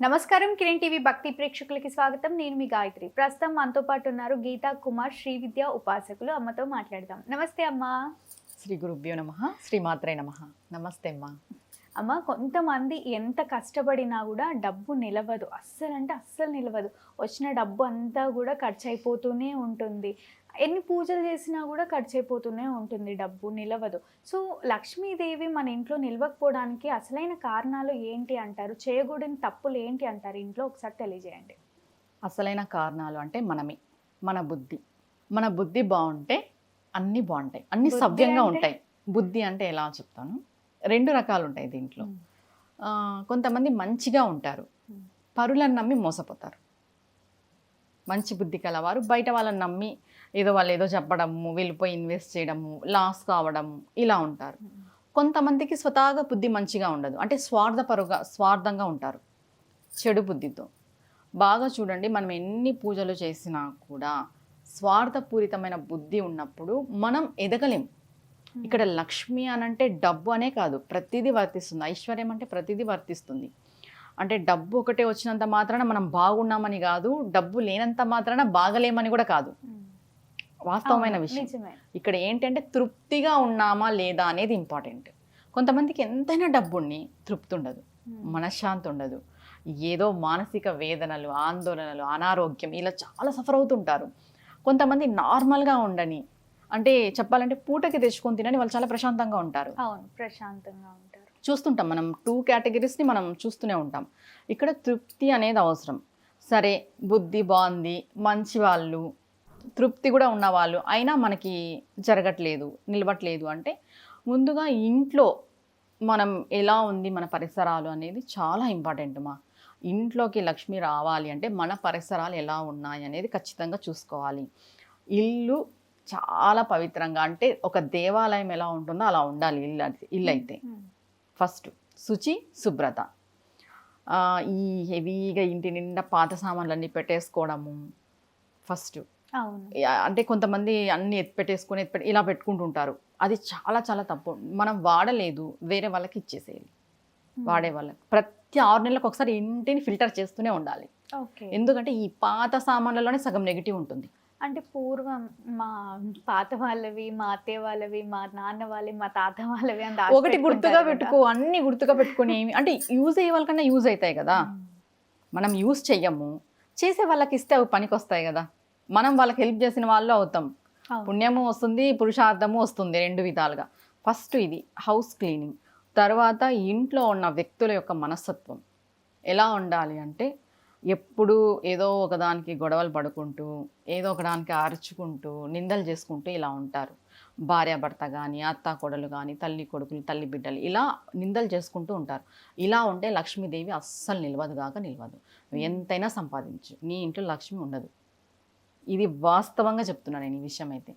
నమస్కారం కిరణ్ టీవీ భక్తి ప్రేక్షకులకి స్వాగతం. నేను మీ గాయత్రి. ప్రస్తుతం మనతో పాటు ఉన్నారు గీతా కుమార్ శ్రీ విద్యా ఉపాసకులు. అమ్మతో మాట్లాడదాం. నమస్తే అమ్మా. శ్రీ గురుభ్యో నమః. శ్రీమాత్రే నమః. నమస్తే అమ్మా. అమ్మ, కొంతమంది ఎంత కష్టపడినా కూడా డబ్బు నిలవదు, అస్సలు నిలవదు. వచ్చిన డబ్బు అంతా కూడా ఖర్చు అయిపోతూనే ఉంటుంది. ఎన్ని పూజలు చేసినా కూడా ఖర్చు అయిపోతూనే ఉంటుంది, డబ్బు నిలవదు. సో లక్ష్మీదేవి మన ఇంట్లో నిలవకపోవడానికి అసలైన కారణాలు ఏంటి అంటారు? చేయకూడని తప్పులు ఏంటి అంటారు ఇంట్లో? ఒకసారి తెలియజేయండి. అసలైన కారణాలు అంటే మన బుద్ధి బాగుంటే అన్నీ బాగుంటాయి, అన్నీ బుద్ధి సవ్యంగా అంటే? ఉంటాయి. బుద్ధి అంటే ఎలా చెప్తాను, రెండు రకాలు ఉంటాయి దీంట్లో. కొంతమంది మంచిగా ఉంటారు, పరులను నమ్మి మోసపోతారు. మంచి బుద్ధి కలవారు బయట వాళ్ళని నమ్మి వాళ్ళు ఏదో చెప్పడము, వెళ్ళిపోయి ఇన్వెస్ట్ చేయడము, లాస్ కావడము, ఇలా ఉంటారు. కొంతమందికి స్వతహాగా బుద్ధి మంచిగా ఉండదు, అంటే స్వార్థంగా ఉంటారు, చెడు బుద్ధితో. బాగా చూడండి, మనం ఎన్ని పూజలు చేసినా కూడా స్వార్థపూరితమైన బుద్ధి ఉన్నప్పుడు మనం ఎదగలేం. ఇక్కడ లక్ష్మి అనంటే డబ్బు అనే కాదు, ప్రతిదీ వర్తిస్తుంది. ఐశ్వర్యం అంటే ప్రతిదీ వర్తిస్తుంది. అంటే డబ్బు ఒకటే వచ్చినంత మాత్రాన మనం బాగున్నామని కాదు, డబ్బు లేనంత మాత్రాన బాగలేమని కూడా కాదు. వాస్తవమైన విషయం ఇక్కడ ఏంటంటే తృప్తిగా ఉన్నామా లేదా అనేది ఇంపార్టెంట్. కొంతమందికి ఎంతైనా డబ్బుని తృప్తి ఉండదు, మనశ్శాంతి ఉండదు, ఏదో మానసిక వేదనలు, ఆందోళనలు, అనారోగ్యం, ఇలా చాలా సఫర్ అవుతుంటారు. కొంతమంది నార్మల్గా ఉండని, అంటే చెప్పాలంటే పూటకి తెచ్చుకొని తినని వాళ్ళు చాలా ప్రశాంతంగా ఉంటారు. అవును, ప్రశాంతంగా ఉంటారు. చూస్తుంటాం మనం, 2 కేటగిరీస్ని మనం చూస్తూనే ఉంటాం. ఇక్కడ తృప్తి అనేది అవసరం. సరే, బుద్ధి బాగుంది, మంచి వాళ్ళు, తృప్తి కూడా ఉన్నవాళ్ళు, అయినా మనకి జరగట్లేదు, నిలవట్లేదు అంటే ముందుగా ఇంట్లో మనం ఎలా ఉంది, మన పరిసరాలు అనేది చాలా ఇంపార్టెంట్ మా. ఇంట్లోకి లక్ష్మి రావాలి అంటే మన పరిసరాలు ఎలా ఉన్నాయి అనేది ఖచ్చితంగా చూసుకోవాలి. ఇల్లు చాలా పవిత్రంగా, అంటే ఒక దేవాలయం ఎలా ఉంటుందో అలా ఉండాలి ఇల్లు అయితే. ఫస్ట్ శుచి, శుభ్రత. ఈ హెవీగా ఇంటి నిండా పాత సామాన్లన్నీ పెట్టేసుకోవడము ఫస్ట్. అంటే కొంతమంది అన్ని పెట్టేసుకొని ఇలా పెట్టుకుంటుంటారు, అది చాలా చాలా తప్పు. మనం వాడలేదు, వేరే వాళ్ళకి ఇచ్చేసేయాలి. వాడే వాళ్ళకి ప్రతి 6 నెలలకు ఒకసారి ఇంటిని ఫిల్టర్ చేస్తూనే ఉండాలి. ఎందుకంటే ఈ పాత సామాన్లలోనే సగం నెగిటివ్ ఉంటుంది. అంటే పూర్వం మా పాత వాళ్ళవి, మా అత్తయ్య వాళ్ళవి, మా నాన్న వాళ్ళవి, మా తాత వాళ్ళవి అని ఒకటి గుర్తుగా పెట్టుకో, అన్ని గుర్తుగా పెట్టుకొని అంటే యూజ్ అయ్యే వాళ్ళకన్నా యూజ్ అవుతాయి కదా. మనం యూజ్ చెయ్యము, చేసే వాళ్ళకి ఇస్తే అవి పనికి వస్తాయి కదా. మనం వాళ్ళకి హెల్ప్ చేసిన వాళ్ళు అవుతాం, పుణ్యము వస్తుంది, పురుషార్థము వస్తుంది, 2 విధాలుగా. ఫస్ట్ ఇది హౌస్ క్లీనింగ్. తర్వాత ఇంట్లో ఉన్న వ్యక్తుల యొక్క మనస్తత్వం ఎలా ఉండాలి అంటే, ఎప్పుడు ఏదో ఒకదానికి గొడవలు పడుకుంటూ, ఏదో ఒకదానికి అరుచుకుంటూ, నిందలు చేసుకుంటూ ఇలా ఉంటారు. భార్యాభర్త కానీ, అత్త కోడలు కానీ, తల్లి కొడుకులు, తల్లి బిడ్డలు, ఇలా నిందలు చేసుకుంటూ ఉంటారు. ఇలా ఉంటే లక్ష్మీదేవి అస్సలు నిలవదు. ఎంతైనా సంపాదించు, నీ ఇంట్లో లక్ష్మి ఉండదు. ఇది వాస్తవంగా చెప్తున్నాను నేను ఈ విషయం అయితే.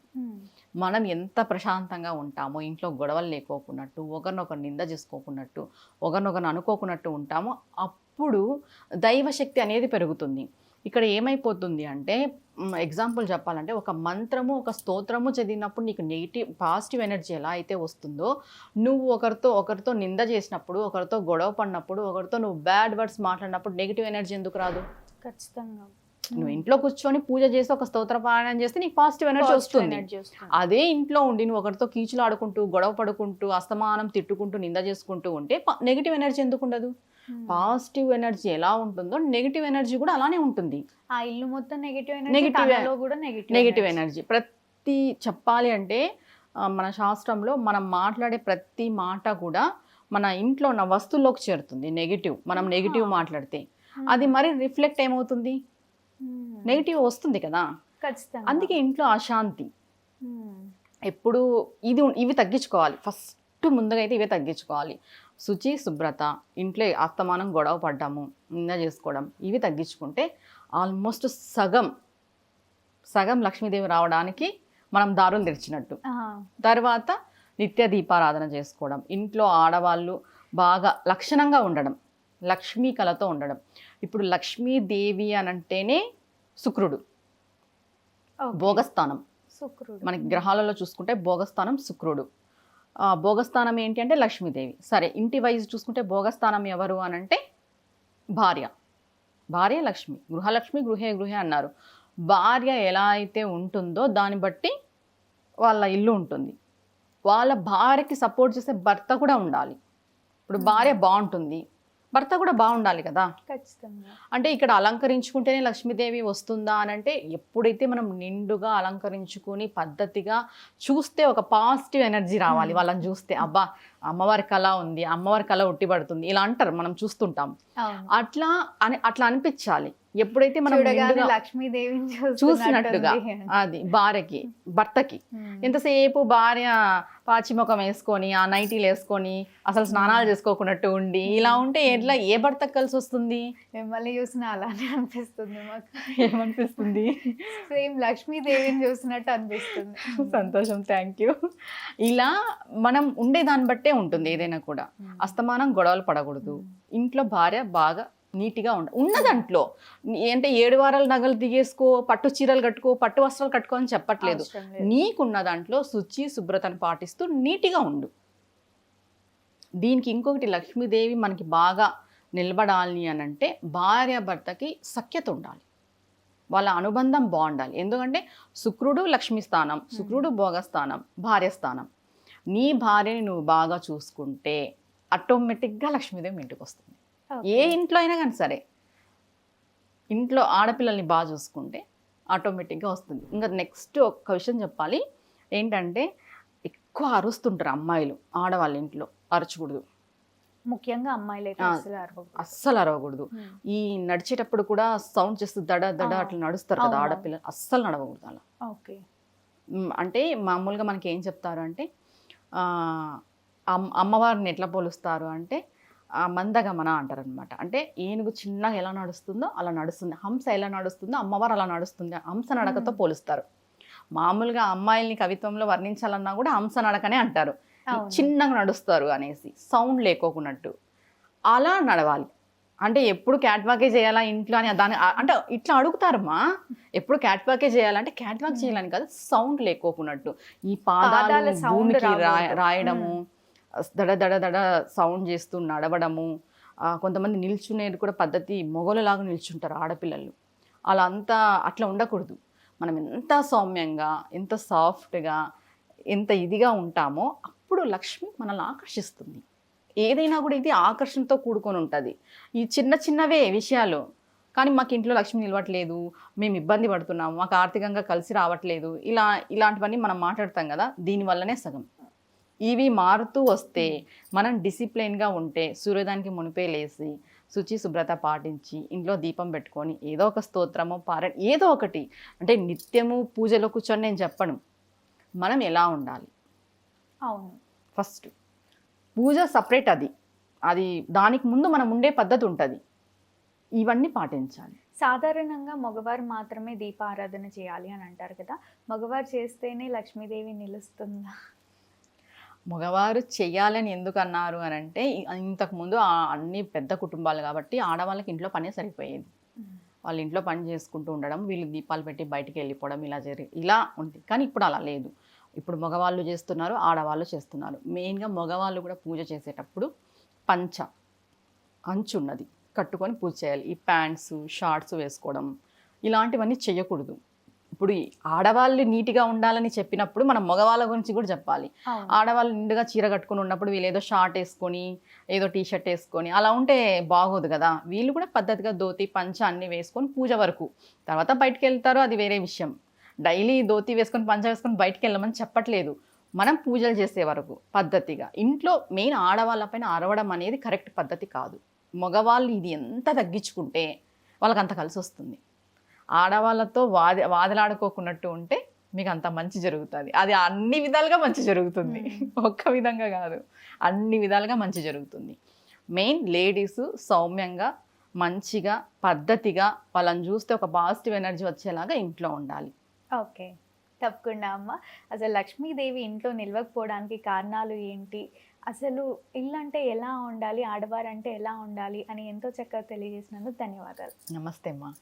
మనం ఎంత ప్రశాంతంగా ఉంటామో, ఇంట్లో గొడవలు లేకోకున్నట్టు, ఒకరినొకరు నింద చేసుకోకున్నట్టు, ఒకరినొకరు అనుకోకున్నట్టు ఉంటామో, అప్పుడు దైవశక్తి అనేది పెరుగుతుంది. ఇక్కడ ఏమైపోతుంది అంటే, ఎగ్జాంపుల్ చెప్పాలంటే, ఒక మంత్రము, ఒక స్తోత్రము చదివినప్పుడు నీకు పాజిటివ్ ఎనర్జీ ఎలా అయితే వస్తుందో, నువ్వు ఒకరితో నింద చేసినప్పుడు, ఒకరితో గొడవ పడినప్పుడు, ఒకరితో నువ్వు బ్యాడ్ వర్డ్స్ మాట్లాడినప్పుడు నెగిటివ్ ఎనర్జీ ఎందుకు రాదు? ఖచ్చితంగా. నువ్వు ఇంట్లో కూర్చొని పూజ చేసి ఒక స్తోత్ర పారాయణం చేస్తే నీకు పాజిటివ్ ఎనర్జీ వస్తుంది. అదే ఇంట్లో ఉండి నువ్వు ఒకరితో కీచులు ఆడుకుంటూ, గొడవ పడుకుంటూ, అస్తమానం తిట్టుకుంటూ, నింద చేసుకుంటూ ఉంటే నెగిటివ్ ఎనర్జీ ఎందుకు ఉండదు? పాజిటివ్ ఎనర్జీ ఎలా ఉంటుందో నెగిటివ్ ఎనర్జీ కూడా అలానే ఉంటుంది. ఆ ఇల్లు మొత్తం నెగిటివ్ ఎనర్జీ. ప్రతి చెప్పాలి అంటే మన శాస్త్రంలో మనం మాట్లాడే ప్రతి మాట కూడా మన ఇంట్లో ఉన్న వస్తువుల్లోకి చేరుతుంది. నెగిటివ్, మనం నెగిటివ్ మాట్లాడితే అది మరి రిఫ్లెక్ట్ ఏమవుతుంది, నెగిటివ్ వస్తుంది కదా. అందుకే ఇంట్లో అశాంతి. ఎప్పుడు ఇవి తగ్గించుకోవాలి. ఫస్ట్ ముందుగా అయితే ఇవే తగ్గించుకోవాలి. శుచి, శుభ్రత, ఇంట్లో అస్తమానం గొడవ పడ్డాము, నింద చేసుకోవడం, ఇవి తగ్గించుకుంటే ఆల్మోస్ట్ సగం లక్ష్మీదేవి రావడానికి మనం దారులు తెరిచినట్టు. తర్వాత నిత్య దీపారాధన చేసుకోవడం, ఇంట్లో ఆడవాళ్ళు బాగా లక్షణంగా ఉండడం, లక్ష్మీ కళతో ఉండడం. ఇప్పుడు లక్ష్మీదేవి అనంటేనే శుక్రుడు, భోగస్థానం. మనకి గ్రహాలలో చూసుకుంటే భోగస్థానం శుక్రుడు. భోగస్థానం ఏంటి అంటే లక్ష్మీదేవి. సరే, ఇంటి వైజ్ చూసుకుంటే భోగస్థానం ఎవరు అనంటే భార్య. భార్య లక్ష్మి, గృహలక్ష్మి గృహే గృహే అన్నారు. భార్య ఎలా అయితే ఉంటుందో దాన్ని బట్టి వాళ్ళ ఇల్లు ఉంటుంది. వాళ్ళ భార్యకి సపోర్ట్ చేసే భర్త కూడా ఉండాలి. ఇప్పుడు భార్య బాగుంటుంది, భర్త కూడా బాగుండాలి కదా. ఖచ్చితంగా. అంటే ఇక్కడ అలంకరించుకుంటేనే లక్ష్మీదేవి వస్తుందా అని అంటే, ఎప్పుడైతే మనం నిండుగా అలంకరించుకుని పద్ధతిగా చూస్తే ఒక పాజిటివ్ ఎనర్జీ రావాలి. వాళ్ళని చూస్తే అబ్బా అమ్మవారి కళ ఉంది, అమ్మవారి కళ ఉట్టిపడుతుంది ఇలా అంటారు, మనం చూస్తుంటాం. అట్లా అట్లా అనిపించాలి. ఎప్పుడైతే మనం నిండుగా లక్ష్మీదేవిని చూసినట్టుగా, అది భార్యకి భర్తకి. ఎంతసేపు భార్య పాచిముఖం వేసుకొని ఆ నైటీలు వేసుకొని అసలు స్నానాలు చేసుకోకున్నట్టు ఉండి ఇలా ఉంటే ఎట్లా ఏ భర్తకు కలిసి వస్తుంది? మిమ్మల్ని చూసిన అలానే అనిపిస్తుంది మాకు. ఏమనిపిస్తుంది? సేమ్ లక్ష్మీదేవిని చూసినట్టు అనిపిస్తుంది. సంతోషం, థ్యాంక్ యూ. ఇలా మనం ఉండే దాన్ని బట్టే ఉంటుంది ఏదైనా కూడా. అస్తమానం గొడవలు పడకూడదు. ఇంట్లో భార్య బాగా నీట్గా ఉన్న దాంట్లో అంటే 7 వారాల నగలు దిగేసుకో, పట్టు చీరలు కట్టుకో, పట్టు వస్త్రాలు కట్టుకో అని చెప్పట్లేదు. నీకున్న దాంట్లో శుచి శుభ్రతను పాటిస్తూ నీట్గా ఉండు. దీనికి ఇంకొకటి, లక్ష్మీదేవి మనకి బాగా నిలబడాలి అని అంటే భార్య భర్తకి సఖ్యత ఉండాలి, వాళ్ళ అనుబంధం బాగుండాలి. ఎందుకంటే శుక్రుడు లక్ష్మీ స్థానం, శుక్రుడు భోగస్థానం, భార్య స్థానం. నీ భార్యని నువ్వు బాగా చూసుకుంటే ఆటోమేటిక్గా లక్ష్మీదేవి ఇంటికి వస్తుంది. ఏ ఇంట్లో అయినా కానీ సరే, ఇంట్లో ఆడపిల్లల్ని బాగా చూసుకుంటే ఆటోమేటిక్గా వస్తుంది. ఇంకా నెక్స్ట్ ఒక్క విషయం చెప్పాలి ఏంటంటే, ఎక్కువ అరుస్తుంటారు అమ్మాయిలు. ఆడవాళ్ళ ఇంట్లో అరచకూడదు, ముఖ్యంగా అమ్మాయిలు అస్సలు అరవకూడదు. ఈ నడిచేటప్పుడు కూడా సౌండ్ చేస్తూ దడ దడ అట్లా నడుస్తారు కదా ఆడపిల్లలు, అస్సలు నడవకూడదు అలా. ఓకే. అంటే మామూలుగా మనకి ఏం చెప్తారు అంటే, అమ్మవారిని ఎట్లా పోలుస్తారు అంటే మందగమన అంటారనమాట. అంటే ఏనుగు చిన్నగా ఎలా నడుస్తుందో అలా నడుస్తుంది, హంస ఎలా నడుస్తుందో అమ్మవారు అలా నడుస్తుంది, హంస నడకతో పోలుస్తారు. మామూలుగా అమ్మాయిల్ని కవిత్వంలో వర్ణించాలన్నా కూడా హంస నడకనే అంటారు, చిన్నగా నడుస్తారు అనేసి, సౌండ్ లేకోకున్నట్టు అలా నడవాలి. అంటే ఎప్పుడు క్యాట్ వాకే చేయాలా ఇంట్లో అని దాని అంటే ఇట్లా అడుగుతారమ్మా, ఎప్పుడు క్యాట్ వాకే చేయాలంటే క్యాట్ వాక్ చేయాలని కాదు, సౌండ్ లేకోకున్నట్టు. ఈ పాదాలు భూమికి రాయడము, దడ దడ దడ సౌండ్ చేస్తూ నడవడము. కొంతమంది నిల్చునేది కూడా పద్ధతి మొగలలాగా నిల్చుంటారు ఆడపిల్లలు, అలా అంతా అట్లా ఉండకూడదు. మనం ఎంత సౌమ్యంగా, ఎంత సాఫ్ట్గా, ఎంత ఇదిగా ఉంటామో అప్పుడు లక్ష్మి మనల్ని ఆకర్షిస్తుంది. ఏదైనా కూడా ఇది ఆకర్షణతో కూడుకొని ఉంటుంది. ఈ చిన్న చిన్నవే విషయాలు, కానీ మాకు ఇంట్లో లక్ష్మి నిలవట్లేదు, మేము ఇబ్బంది పడుతున్నాము, మాకు ఆర్థికంగా కలిసి రావట్లేదు, ఇలాంటివన్నీ మనం మాట్లాడతాం కదా, దీనివల్లనే సగం. ఇవి మారుతూ వస్తే మనం డిసిప్లైన్గా ఉంటే, సూర్యోదయానికి మునిపే లేసి శుచి శుభ్రత పాటించి ఇంట్లో దీపం పెట్టుకొని ఏదో ఒక స్తోత్రమో పారాయణ ఏదో ఒకటి, అంటే నిత్యము పూజలో కూర్చొని నేను చెప్పను, మనం ఎలా ఉండాలి. అవును, ఫస్ట్ పూజ సపరేట్, అది దానికి ముందు మనం ఉండే పద్ధతి ఉంటుంది, ఇవన్నీ పాటించాలి. సాధారణంగా మగవారు మాత్రమే దీపారాధన చేయాలి అని అంటారు కదా, మగవారు చేస్తేనే లక్ష్మీదేవి నిలుస్తుందా? మగవారు చెయ్యాలని ఎందుకు అన్నారు అని అంటే, ఇంతకుముందు అన్ని పెద్ద కుటుంబాలు కాబట్టి ఆడవాళ్ళకి ఇంట్లో పనే సరిపోయేది. వాళ్ళు ఇంట్లో పని చేసుకుంటూ ఉండడం, వీళ్ళు దీపాలు పెట్టి బయటికి వెళ్ళిపోవడం ఇలా ఉంది. కానీ ఇప్పుడు అలా లేదు. ఇప్పుడు మగవాళ్ళు చేస్తున్నారు, ఆడవాళ్ళు చేస్తున్నారు. మెయిన్గా మగవాళ్ళు కూడా పూజ చేసేటప్పుడు పంచ అంచు ఉన్నది కట్టుకొని పూజ చేయాలి. ఈ ప్యాంట్స్ షార్ట్స్ వేసుకోవడం ఇలాంటివన్నీ చేయకూడదు. ఇప్పుడు ఆడవాళ్ళు నీట్గా ఉండాలని చెప్పినప్పుడు మనం మగవాళ్ళ గురించి కూడా చెప్పాలి. ఆడవాళ్ళు నిండుగా చీర కట్టుకొని ఉన్నప్పుడు వీళ్ళు ఏదో షార్ట్ వేసుకొని ఏదో టీషర్ట్ వేసుకొని అలా ఉంటే బాగోదు కదా. వీళ్ళు కూడా పద్ధతిగా ధోతి పంచ అన్నీ వేసుకొని పూజ వరకు, తర్వాత బయటకు వెళ్తారు, అది వేరే విషయం. డైలీ ధోతి వేసుకొని పంచ వేసుకొని బయటకు వెళ్ళమని చెప్పట్లేదు. మనం పూజలు చేసే వరకు పద్ధతిగా ఇంట్లో మెయిన్ ఆడవాళ్ళపైన అరవడం అనేది కరెక్ట్ పద్ధతి కాదు. మగవాళ్ళు ఇది ఎంత తగ్గించుకుంటే వాళ్ళకి అంత కలిసి వస్తుంది. ఆడవాళ్ళతో వాదలాడుకోకున్నట్టు ఉంటే మీకు అంత మంచి జరుగుతుంది. అది అన్ని విధాలుగా మంచి జరుగుతుంది, ఒక్క విధంగా కాదు, అన్ని విధాలుగా మంచి జరుగుతుంది. మెయిన్ లేడీస్ సౌమ్యంగా మంచిగా పద్ధతిగా వాళ్ళని చూస్తే ఒక పాజిటివ్ ఎనర్జీ వచ్చేలాగా ఇంట్లో ఉండాలి. ఓకే, తప్పకుండా అమ్మ. అసలు లక్ష్మీదేవి ఇంట్లో నిలవకపోవడానికి కారణాలు ఏంటి, అసలు ఇల్లు అంటే ఎలా ఉండాలి, ఆడవారు అంటే ఎలా ఉండాలి అని ఎంతో చక్కగా తెలియజేసినందుకు ధన్యవాదాలు. నమస్తే అమ్మా.